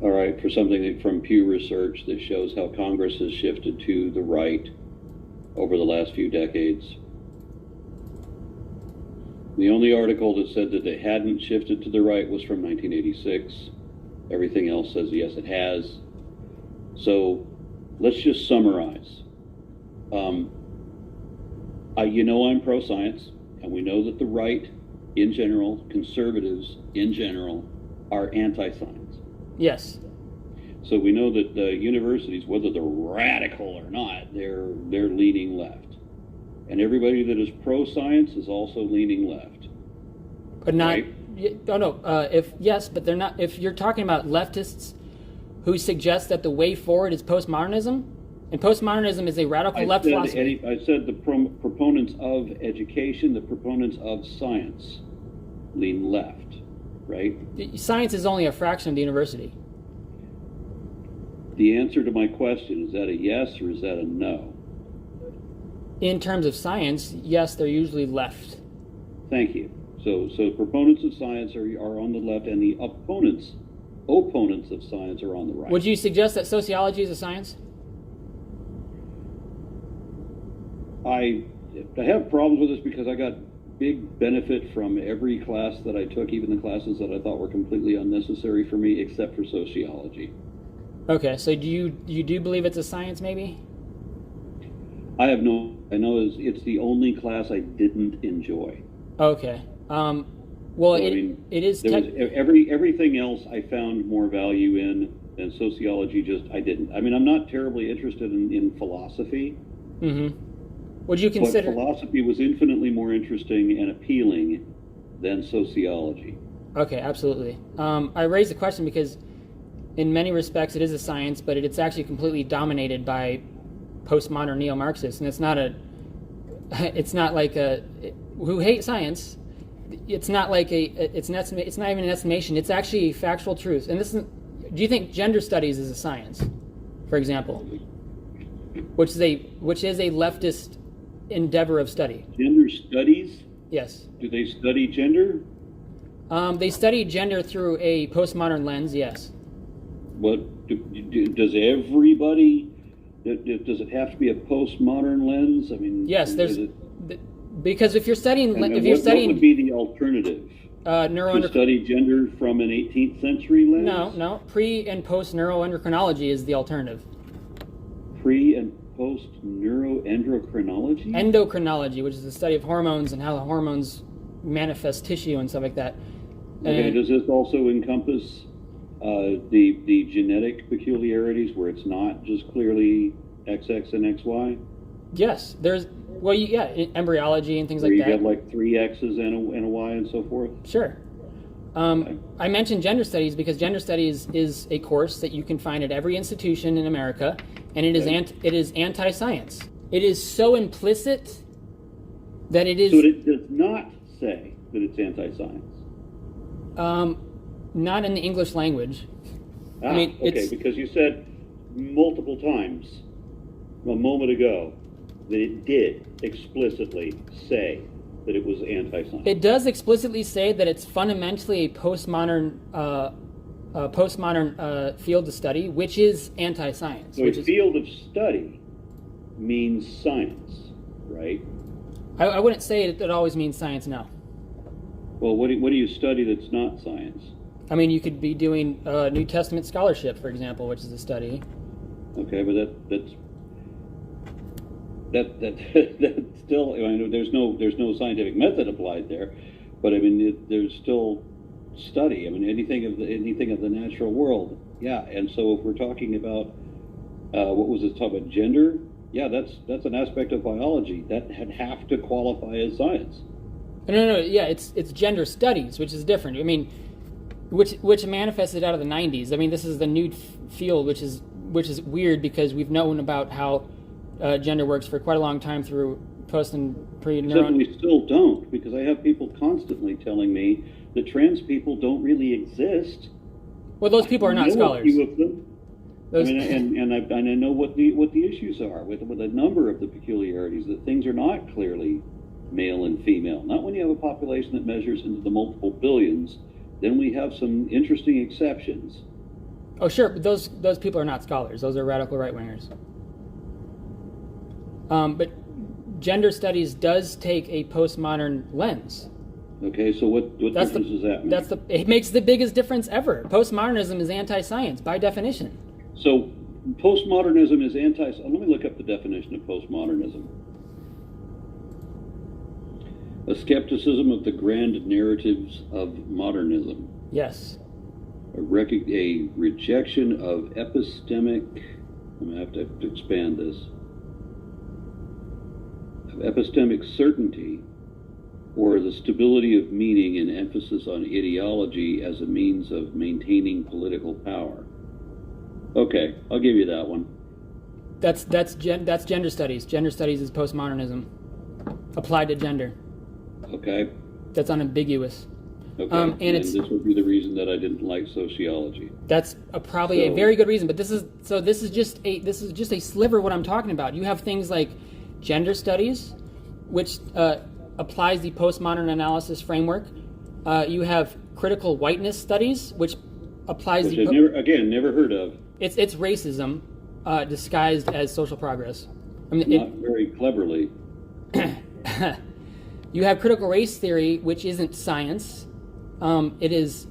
All right, for something from Pew Research that shows how Congress has shifted to the right over the last few decades. The only article that said that they hadn't shifted to the right was from 1986. Everything else says yes, it has. So let's just summarize. I'm pro-science, and we know that the right in general, conservatives in general, are anti-science. Yes. So we know that the universities, whether they're radical or not, they're leaning left. And everybody that is pro-science is also leaning left. But not... Right? But they're not... If you're talking about leftists who suggest that the way forward is postmodernism, and postmodernism is a radical left philosophy. I said the proponents of education, the proponents of science lean left, right? Science is only a fraction of the university. The answer to my question, is that a yes or is that a no? In terms of science, yes, they're usually left. Thank you. So proponents of science are on the left, and the opponents of science are on the right. Would you suggest that sociology is a science? I have problems with this because I got big benefit from every class that I took, even the classes that I thought were completely unnecessary for me, except for sociology. Okay, so do you believe it's a science, maybe? I know it's the only class I didn't enjoy. Okay. It is... everything else I found more value in, and sociology I didn't. I mean, I'm not terribly interested in philosophy. Mm-hmm. Would you consider... But philosophy was infinitely more interesting and appealing than sociology. Okay, absolutely. I raised the question because in many respects it is a science, but it's actually completely dominated by postmodern neo-Marxists, and it's not like who hate science. It's not like it's not even an estimation. It's actually factual truth. And this is... Do you think gender studies is a science, for example, which is a leftist endeavor of study? Gender studies? Yes. Do they study gender? They study gender through a postmodern lens. Yes. Does everybody? Does it have to be a postmodern lens? I mean, yes. Because if you're studying, what would be the alternative? To study gender from an 18th century lens? No. Pre and post neuroendocrinology is the alternative. Pre and post neuroendocrinology? Endocrinology, which is the study of hormones and how the hormones manifest tissue and stuff like that. Okay. Does this also encompass the genetic peculiarities where it's not just clearly XX and XY? Yes. There's embryology and things where like that. You get like 3 X's and a Y and so forth? Sure. I mentioned gender studies because gender studies is a course that you can find at every institution in America, and it is anti-science. It is so implicit that it is... So it does not say that it's anti-science? Not in the English language. Because you said multiple times a moment ago that it did explicitly say that it was anti-science. It does explicitly say that it's fundamentally a postmodern field of study, which is anti-science. So field of study means science, right? I wouldn't say it always means science, no. Well, what do you study that's not science? I mean, you could be doing New Testament scholarship, for example, which is a study. Okay, but that's still. I mean, there's no scientific method applied there, but I mean, there's still study. I mean, anything of the natural world. Yeah, and so if we're talking about what was it talk about gender? Yeah, that's an aspect of biology that have to qualify as science. No. Yeah, it's gender studies, which is different. I mean, which manifested out of the 90s. I mean, this is the new field, which is weird because we've known about how gender works for quite a long time through post and pre-neuron. We still don't, because I have people constantly telling me that trans people don't really exist. Well, those people are not scholars. A few of them. I mean, and I know what the issues are with a number of the peculiarities, that things are not clearly male and female. Not when you have a population that measures into the multiple billions. Then we have some interesting exceptions. Oh, sure, but those people are not scholars. Those are radical right-wingers. But gender studies does take a postmodern lens. Okay, so what difference does that make? It makes the biggest difference ever. Postmodernism is anti-science by definition. So postmodernism is let me look up the definition of postmodernism. A skepticism of the grand narratives of modernism. Yes. A rejection of epistemic, I'm going to have to expand this, of epistemic certainty, or the stability of meaning and emphasis on ideology as a means of maintaining political power. Okay, I'll give you that one. That's gender studies. Gender studies is postmodernism applied to gender. Okay. That's unambiguous. Okay. And this would be the reason that I didn't like sociology. That's probably a very good reason. But this is just a sliver of what I'm talking about. You have things like gender studies, which applies the postmodern analysis framework. You have critical whiteness studies, which applies I've never heard of. It's racism disguised as social progress. I mean, not very cleverly. You have critical race theory, which isn't science. It is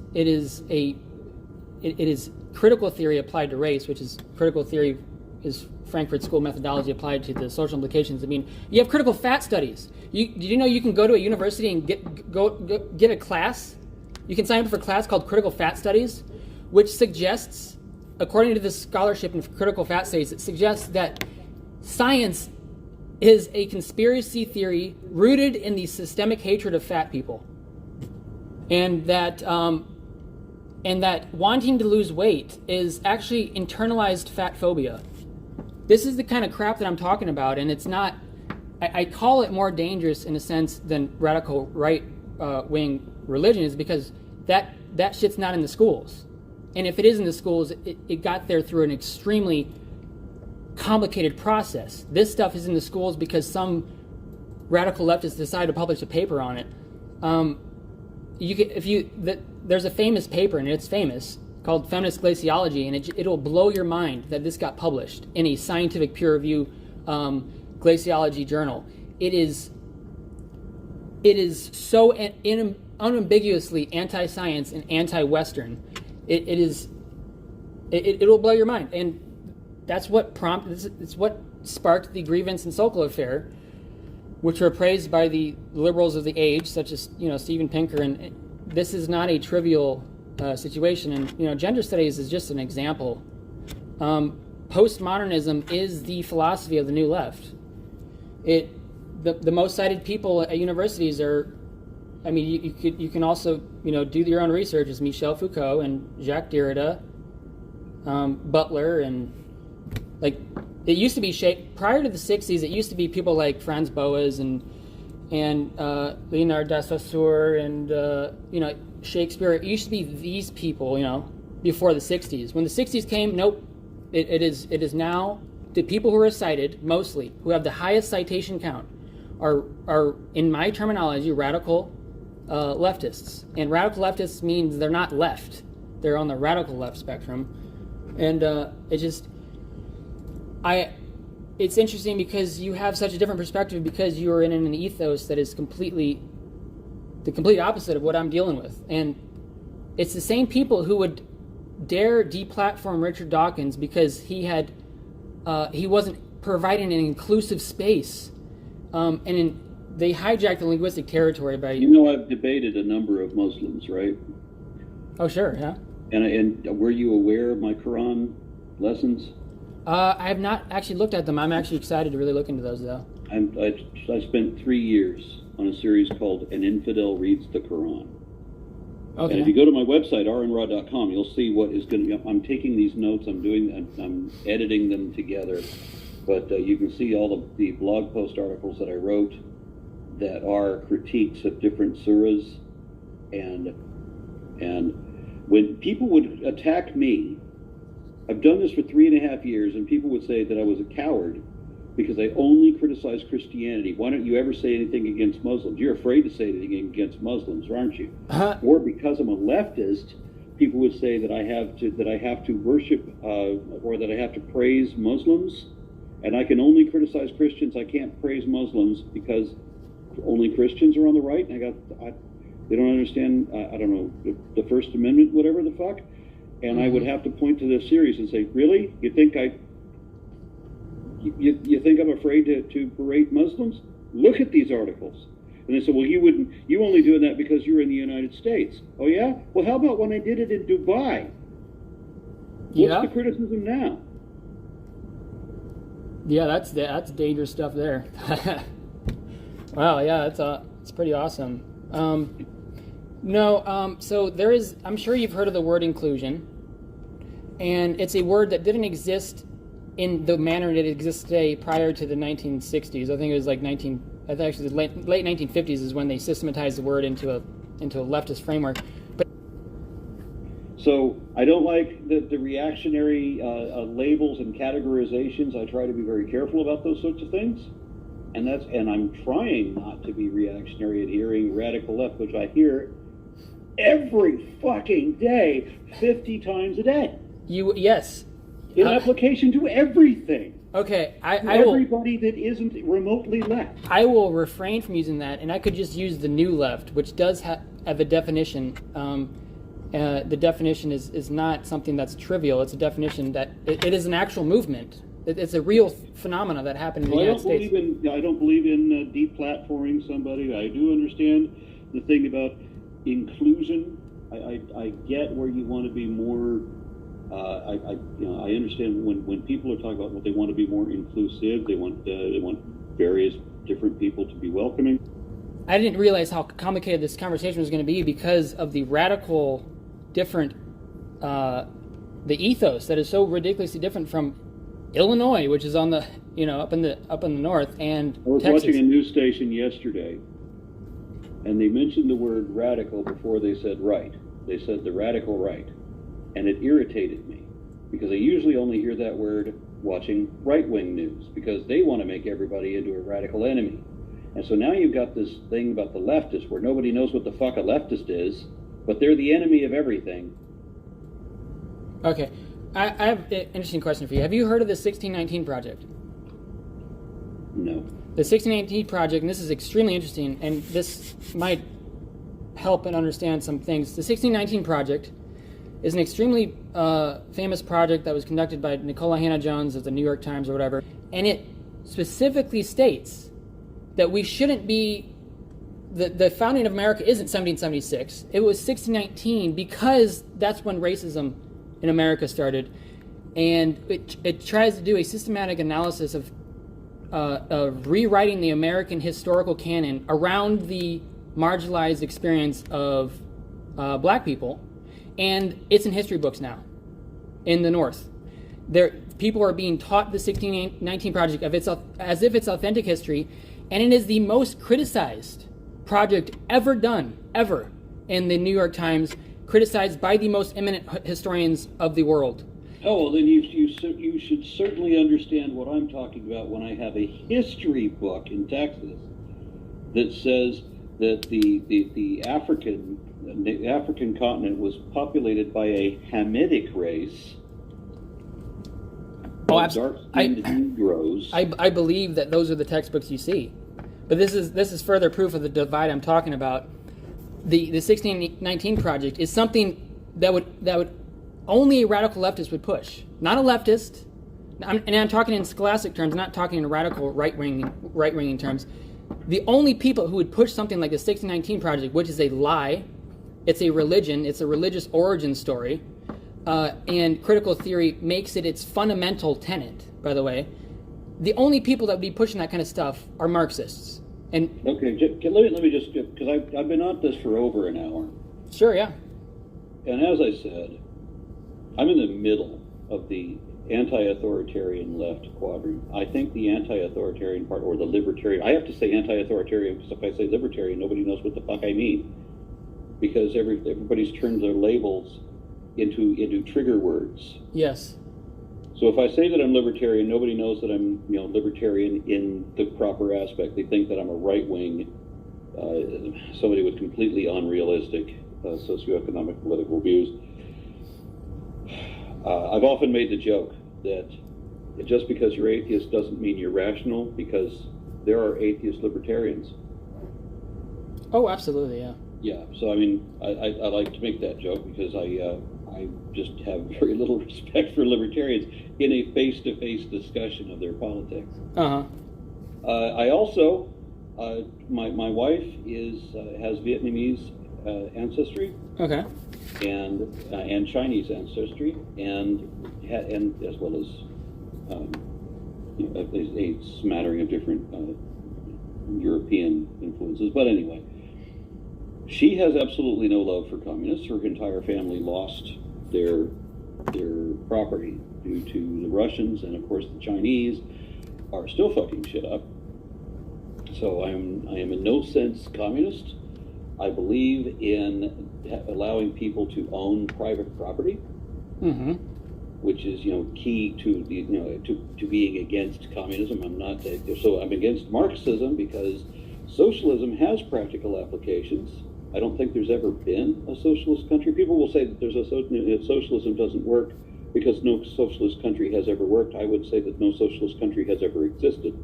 critical theory applied to race, which is critical theory is Frankfurt School methodology applied to the social implications. I mean, you have critical fat studies. Did you know you can go to a university and get a class? You can sign up for a class called Critical Fat Studies, which suggests, according to this scholarship in critical fat studies, it suggests that science is a conspiracy theory rooted in the systemic hatred of fat people, and that wanting to lose weight is actually internalized fat phobia. This is the kind of crap that I'm talking about, and it's not. I call it more dangerous in a sense than radical right-wing religion is because that shit's not in the schools, and if it is in the schools, it got there through an extremely complicated process. This stuff is in the schools because some radical leftists decided to publish a paper on it. There's a famous paper, and it's famous, called Feminist Glaciology, and it'll blow your mind that this got published in a scientific peer review glaciology journal. It is so unambiguously anti-science and anti-Western. It'll blow your mind, and that's what it's what sparked the Grievance and Sokol affair, which were praised by the liberals of the age, such as Steven Pinker. And this is not a trivial situation. And gender studies is just an example. Postmodernism is the philosophy of the New Left. The most cited people at universities are, I mean, you can also do your own research. Is Michel Foucault and Jacques Derrida, Butler, and like it used to be prior to the 60s. It used to be people like Franz Boas and Leonard de Saussure and Shakespeare. It used to be these people, before the 60s. When the 60s came, nope. It is now the people who are cited mostly, who have the highest citation count, are in my terminology radical leftists. And radical leftists means they're not left; they're on the radical left spectrum. And it's interesting because you have such a different perspective because you are in an ethos that is the complete opposite of what I'm dealing with. And it's the same people who would dare deplatform Richard Dawkins because he wasn't providing an inclusive space, they hijacked the linguistic territory by. I've debated a number of Muslims, right? Oh, sure, yeah. And were you aware of my Quran lessons? I have not actually looked at them. I'm actually excited to really look into those, though. I spent 3 years on a series called An Infidel Reads the Quran. Okay. And if you go to my website, aronra.com, you'll see what is going to be. I'm taking these notes, I'm editing them together. But you can see all of the blog post articles that I wrote that are critiques of different surahs. And when people would attack me, I've done this for 3.5 years, and people would say that I was a coward because I only criticize Christianity. Why don't you ever say anything against Muslims? You're afraid to say anything against Muslims, aren't you? Or because I'm a leftist, people would say that I have to worship or that I have to praise Muslims, and I can only criticize Christians. I can't praise Muslims because only Christians are on the right. And they don't understand. I don't know, the First Amendment, whatever the fuck. And I would have to point to this series and say, really? You think I'm afraid to berate Muslims? Look at these articles. And they said, well, you only doing that because you're in the United States. Oh yeah? Well, how about when I did it in Dubai? What's the criticism now? Yeah, that's dangerous stuff there. Wow, yeah, it's pretty awesome. So there is, I'm sure you've heard of the word inclusion, and it's a word that didn't exist in the manner that it exists today prior to the 1960s. I think it was like the late 1950s is when they systematized the word into a leftist framework. But so I don't like the reactionary labels and categorizations. I try to be very careful about those sorts of things. And I'm trying not to be reactionary and hearing radical left, which I hear every fucking day, 50 times a day. Yes. In application to everything. Okay, everybody that isn't remotely left. I will refrain from using that, and I could just use the new left, which does have a definition. The definition is not something that's trivial. It's a definition that it is an actual movement. It's a real phenomena that happened in the United States. I don't believe in deplatforming somebody. I do understand the thing about inclusion. I get where you want to be more. I understand when people are talking about what they want to be more inclusive. They want various different people to be welcoming. I didn't realize how complicated this conversation was going to be because of the radical different the ethos that is so ridiculously different from Illinois, which is on the up in the north, and I was Texas. watching a news station yesterday, and they mentioned the word radical before they said right. They said the radical right, and it irritated me because I usually only hear that word watching right-wing news because they want to make everybody into a radical enemy. And so now you've got this thing about the leftists where nobody knows what the fuck a leftist is, but they're the enemy of everything. Okay. I have an interesting question for you. Have you heard of the 1619 Project? No. The 1619 Project, and this is extremely interesting, and this might help and understand some things. The 1619 Project is an extremely famous project that was conducted by Nicola Hannah-Jones of the New York Times or whatever, and it specifically states that we shouldn't be... The founding of America isn't 1776. It was 1619 because that's when racism in America started, and it tries to do a systematic analysis of rewriting the American historical canon around the marginalized experience of black people, and it's in history books now in the North. People are being taught the 1619 Project as if it's authentic history, and it is the most criticized project ever done, ever, in the New York Times, criticized by the most eminent historians of the world. Oh, well, then you should certainly understand what I'm talking about when I have a history book in Texas that says that the African continent was populated by a Hamitic race. Dark-skinned Negroes. I believe that those are the textbooks you see, but this is further proof of the divide I'm talking about. The 1619 Project is something that would only a radical leftist would push, not a leftist. And I'm talking in scholastic terms, not talking in radical right-wing terms. The only people who would push something like the 1619 Project, which is a lie, It's a religion. It's a religious origin story. And critical theory makes it its fundamental tenet, by the way. The only people that would be pushing that kind of stuff are Marxists. And okay, let me just, because I've been at this for over an hour. Sure, yeah. And as I said, I'm in the middle of the anti-authoritarian left quadrant. I think the anti-authoritarian part, or the libertarian, I have to say anti-authoritarian because if I say libertarian, nobody knows what the fuck I mean. Because everybody's turned their labels into trigger words. Yes. So if I say that I'm libertarian, nobody knows that I'm libertarian in the proper aspect. They think that I'm a right-wing, somebody with completely unrealistic socioeconomic political views. I've often made the joke that just because you're atheist doesn't mean you're rational, because there are atheist libertarians. Oh, absolutely, yeah. Yeah, so I mean, I like to make that joke because I just have very little respect for libertarians in a face-to-face discussion of their politics. Uh-huh. I also, my wife has Vietnamese ancestry. Okay. And Chinese ancestry, and as well as a smattering of different European influences. But anyway, she has absolutely no love for communists. Her entire family lost their property due to the Russians, and of course the Chinese are still fucking shit up. So I am in no sense communist. I believe in allowing people to own private property, mm-hmm. which is key to the to being against communism. I'm against Marxism because socialism has practical applications. I don't think there's ever been a socialist country. People will say that socialism doesn't work because no socialist country has ever worked. I would say that no socialist country has ever existed.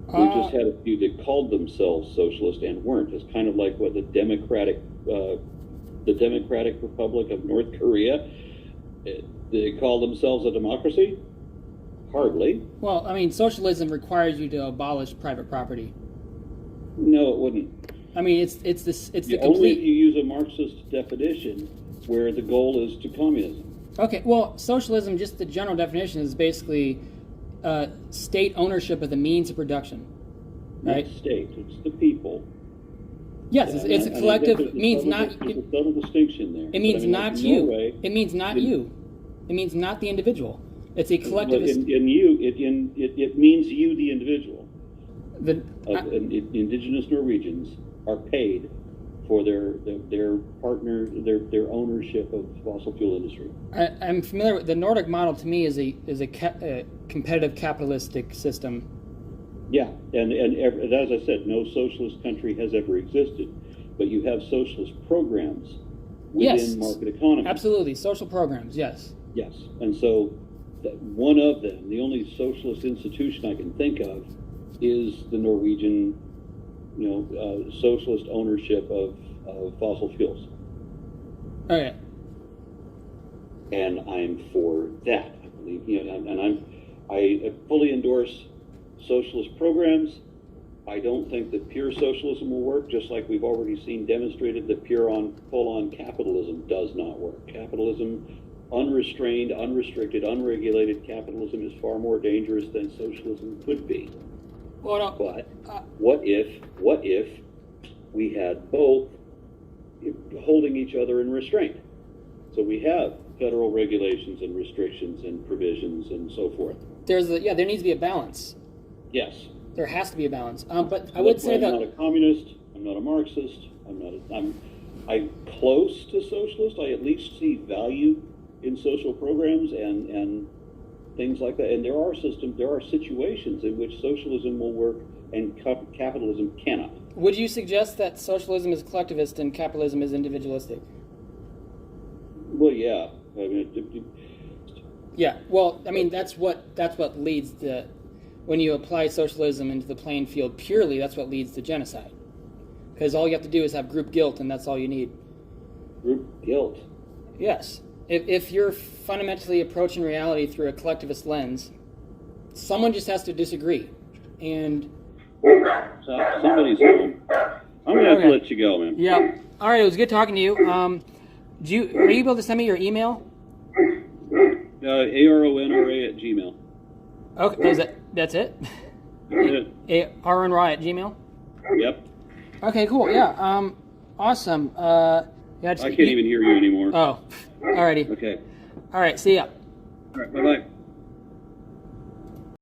We just had a few that called themselves socialist and weren't. It's kind of like what the Democratic Republic of North Korea. They call themselves a democracy? Hardly. Well, I mean, socialism requires you to abolish private property. No, it wouldn't. I mean, it's the complete. Only if you use a Marxist definition, where the goal is to communism. Okay, well, socialism, just the general definition, is basically state ownership of the means of production, right? Not state, it's the people. Yes, it's a collective. It means not. There's a subtle distinction there. It means not you. It means not you. It means not the individual. It's a collective. It means you, the individual. Indigenous Norwegians are paid for their partner, their ownership of fossil fuel industry. I'm familiar with the Nordic model. To me, is a competitive capitalistic system. Yeah, and as I said, no socialist country has ever existed, but you have socialist programs within market economy. Absolutely, social programs. Yes. Yes, and so one of them, the only socialist institution I can think of, is the Norwegian, socialist ownership of fossil fuels. Okay. And I'm for that. I believe, I fully endorse socialist programs. I don't think that pure socialism will work, just like we've already seen demonstrated that full-on capitalism does not work. Capitalism, unrestrained, unrestricted, unregulated capitalism is far more dangerous than socialism could be. Well, no, but what if we had both holding each other in restraint? So we have federal regulations and restrictions and provisions and so forth. There needs to be a balance. Yes. There has to be a balance. But I would say that I'm not a communist. I'm not a Marxist. I'm close to socialist. I at least see value in social programs and things like that. And there are situations in which socialism will work and capitalism cannot. Would you suggest that socialism is collectivist and capitalism is individualistic? Well, yeah. I mean, yeah. Well, I mean, that's what leads to, when you apply socialism into the playing field purely, that's what leads to genocide. Because all you have to do is have group guilt, and that's all you need. Group guilt? Yes. If you're fundamentally approaching reality through a collectivist lens, someone just has to disagree. And somebody's home. I'm going to have to let you go, man. Yeah. All right, it was good talking to you. Are you able to send me your email? ARONRA@gmail. Okay, that's it? That's it. Aron Ra @gmail? Yep. Okay, cool. Yeah. Awesome. Yeah, I can't even hear you anymore. Oh, alrighty. Okay. All right, see ya. All right, bye-bye.